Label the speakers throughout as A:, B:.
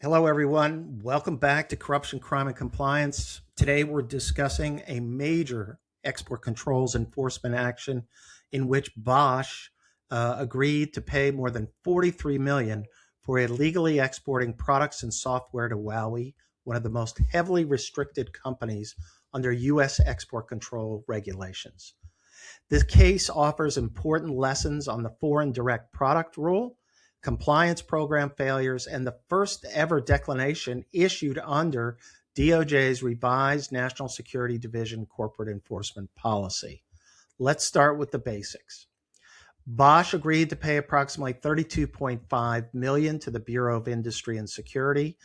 A: Hello, everyone. Welcome back to Corruption, Crime, and Compliance. Today, we're discussing a major export controls enforcement action in which Bosch agreed to pay more than $43 million for illegally exporting products and software to Huawei, one of the most heavily restricted companies under U.S. export control regulations. This case offers important lessons on the foreign direct product rule, compliance program failures, and the first ever declination issued under DOJ's revised National Security Division corporate enforcement policy. Let's start with the basics. Bosch agreed to pay approximately $32.5 million to the Bureau of Industry and Security,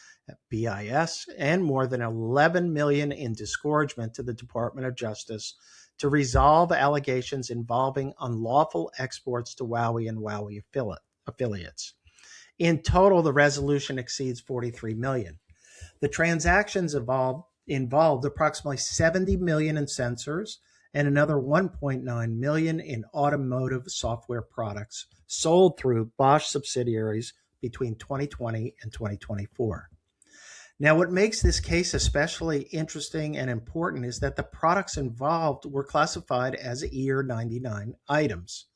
A: BIS, and more than $11 million in disgorgement to the Department of Justice to resolve allegations involving unlawful exports to Huawei and Huawei affiliates. In total, the resolution exceeds $43 million. The transactions involved approximately $70 million in sensors and another $1.9 million in automotive software products sold through Bosch subsidiaries between 2020 and 2024. Now, what makes this case especially interesting and important is that the products involved were classified as EAR99 items.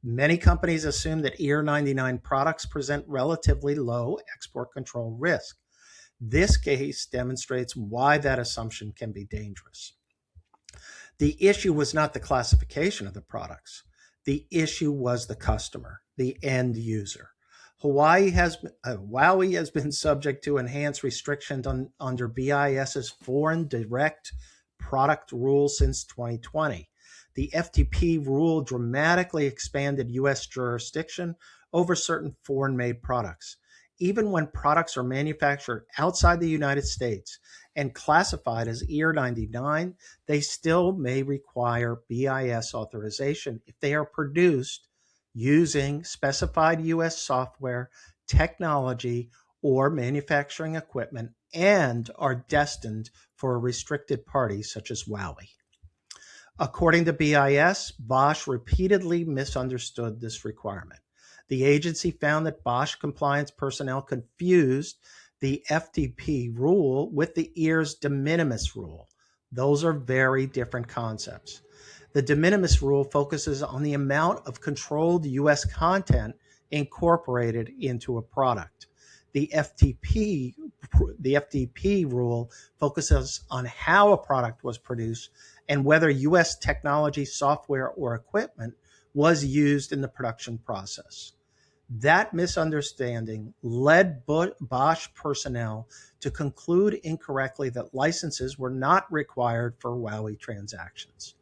A: Many companies assume that EAR99 products present relatively low export control risk. This case demonstrates why that assumption can be dangerous. The issue was not the classification of the products. The issue was the customer, the end user. Huawei has been subject to enhanced restrictions under BIS's foreign direct product rule since 2020. The FTP rule dramatically expanded U.S. jurisdiction over certain foreign-made products. Even when products are manufactured outside the United States and classified as EAR99, they still may require BIS authorization if they are produced using specified U.S. software, technology, or manufacturing equipment and are destined for a restricted party such as Huawei. According to BIS, Bosch repeatedly misunderstood this requirement. The agency found that Bosch compliance personnel confused the FTP rule with the EAR's de minimis rule. Those are very different concepts. The de minimis rule focuses on the amount of controlled U.S. content incorporated into a product. The FTP rule focuses on how a product was produced and whether U.S. technology, software, or equipment was used in the production process. That misunderstanding led Bosch personnel to conclude incorrectly that licenses were not required for Huawei transactions.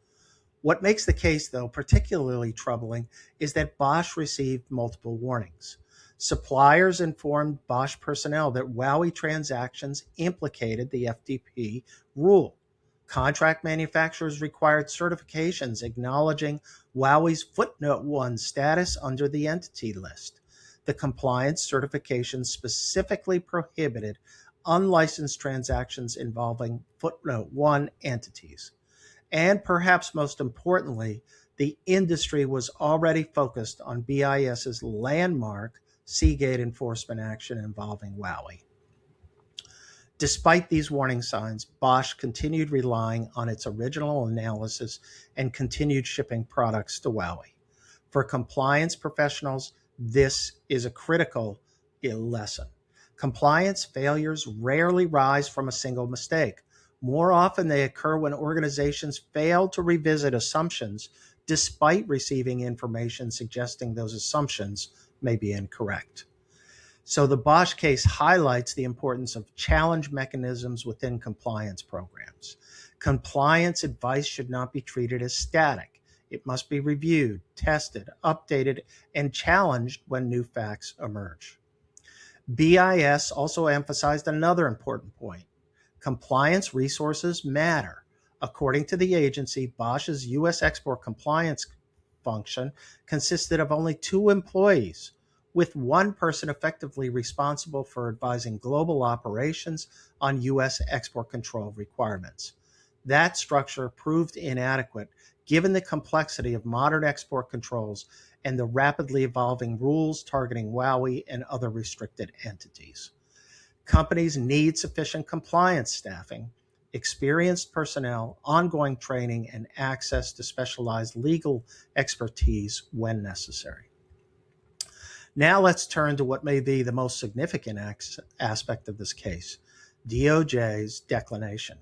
A: What makes the case, though, particularly troubling is that Bosch received multiple warnings. Suppliers informed Bosch personnel that Huawei transactions implicated the FTP rule. Contract manufacturers required certifications acknowledging Huawei's footnote 1 status under the entity list. The compliance certification specifically prohibited unlicensed transactions involving footnote 1 entities. And perhaps most importantly, the industry was already focused on BIS's landmark Seagate enforcement action involving Huawei. Despite these warning signs, Bosch continued relying on its original analysis and continued shipping products to Huawei. For compliance professionals, this is a critical lesson. Compliance failures rarely rise from a single mistake. More often, they occur when organizations fail to revisit assumptions despite receiving information suggesting those assumptions may be incorrect. So the Bosch case highlights the importance of challenge mechanisms within compliance programs. Compliance advice should not be treated as static. It must be reviewed, tested, updated, and challenged when new facts emerge. BIS also emphasized another important point. Compliance resources matter. According to the agency, Bosch's U.S. export compliance function consisted of only 2 employees, with one person effectively responsible for advising global operations on U.S. export control requirements. That structure proved inadequate given the complexity of modern export controls and the rapidly evolving rules targeting Huawei and other restricted entities. Companies need sufficient compliance staffing, experienced personnel, ongoing training, and access to specialized legal expertise when necessary. Now let's turn to what may be the most significant aspect of this case, DOJ's declination.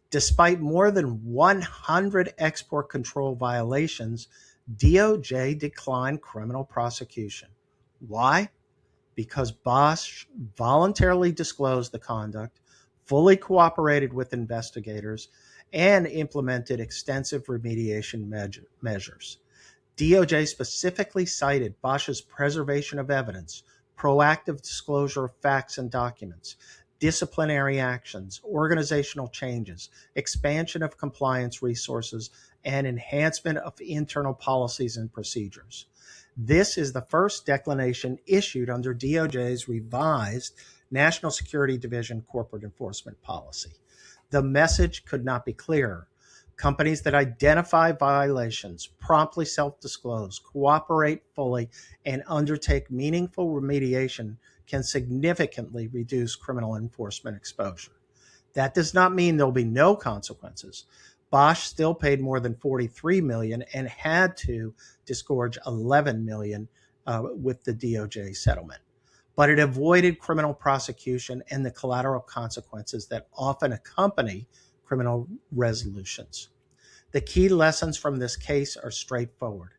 A: Despite more than 100 export control violations, DOJ declined criminal prosecution. Why? Because Bosch voluntarily disclosed the conduct, fully cooperated with investigators, and implemented extensive remediation measures. DOJ specifically cited Bosch's preservation of evidence, proactive disclosure of facts and documents, disciplinary actions, organizational changes, expansion of compliance resources, and enhancement of internal policies and procedures. This is the first declination issued under DOJ's revised National Security Division Corporate Enforcement Policy. The message could not be clearer. Companies that identify violations, promptly self-disclose, cooperate fully, and undertake meaningful remediation can significantly reduce criminal enforcement exposure. That does not mean there'll be no consequences. Bosch still paid more than $43 million and had to disgorge $11 million with the DOJ settlement. But it avoided criminal prosecution and the collateral consequences that often accompany criminal resolutions. The key lessons from this case are straightforward.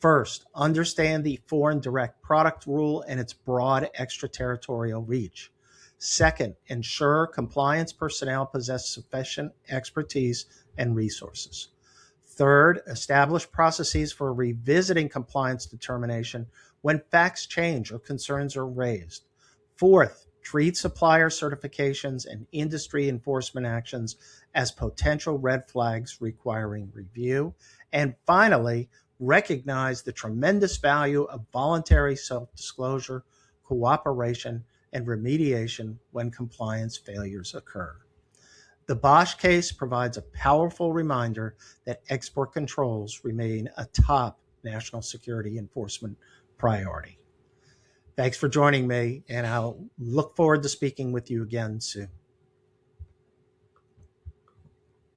A: First, understand the foreign direct product rule and its broad extraterritorial reach. Second, ensure compliance personnel possess sufficient expertise and resources. Third, establish processes for revisiting compliance determination when facts change or concerns are raised. Fourth, treat supplier certifications and industry enforcement actions as potential red flags requiring review. And finally, recognize the tremendous value of voluntary self-disclosure, cooperation, and remediation when compliance failures occur. The Bosch case provides a powerful reminder that export controls remain a top national security enforcement priority. Thanks for joining me, and I'll look forward to speaking with you again soon.